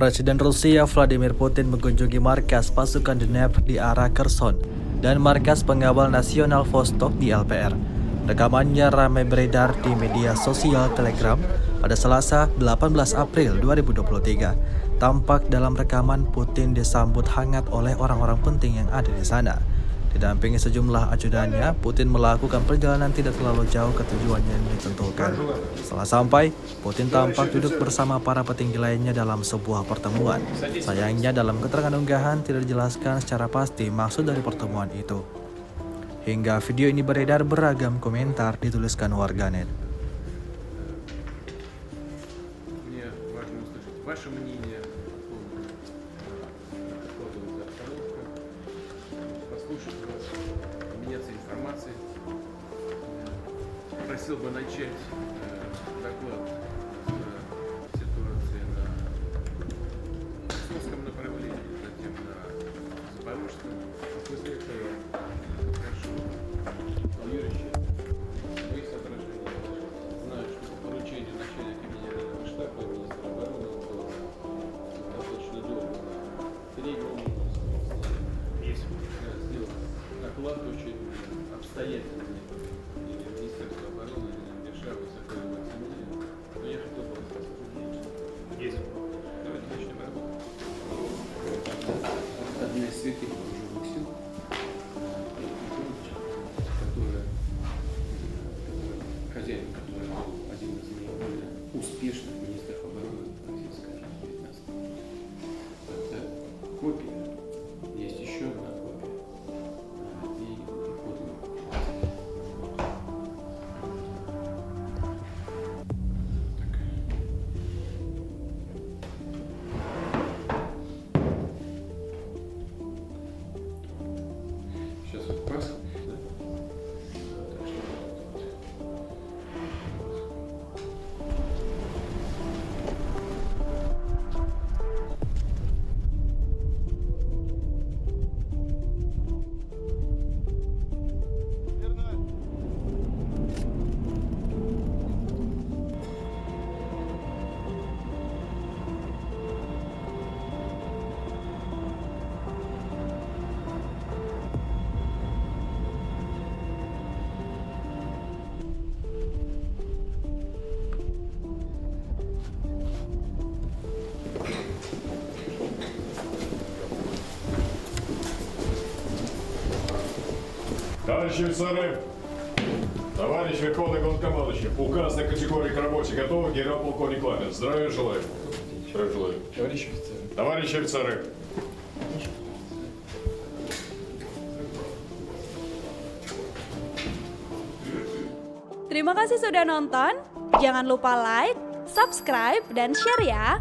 Presiden Rusia Vladimir Putin mengunjungi markas pasukan Dnepr di arah Kherson dan markas pengawal nasional Vostok di LPR. Rekamannya ramai beredar di media sosial Telegram pada Selasa 18 April 2023. Tampak dalam rekaman Putin disambut hangat oleh orang-orang penting yang ada di sana. Didampingi sejumlah ajudannya, Putin melakukan perjalanan tidak terlalu jauh ke tujuan yang ditentukan. Setelah sampai, Putin tampak duduk bersama para petinggi lainnya dalam sebuah pertemuan. Sayangnya dalam keterangan unggahan tidak dijelaskan secara pasti maksud dari pertemuan itu. Hingga video ini beredar, beragam komentar dituliskan warganet. Просил бы начать доклад с ситуации на Херсонском направлении, затем на Запорожском. После этого прошу Юрьевича мои соображения. Знаю, что поручение начальника генерального штаба министра обороны было достаточно долго. Есть сделал доклад очень обстоятельный. Одна из святых вооруженных сил, хозяин, который был один из наиболее успешных министров обороны Российской Федерации 19 Это копия, есть еще одна копия и подлинник. Сейчас вот Пасха, да? Так что Товарищи офицеры, товарищ Верховный Главнокомандующий, указ на категории к работе готов, генерал-полковник Лапин. Здравия желаю. Здравия желаю. Товарищи офицеры. Товарищи офицеры. Terima kasih sudah nonton. Jangan lupa like, subscribe, dan share ya.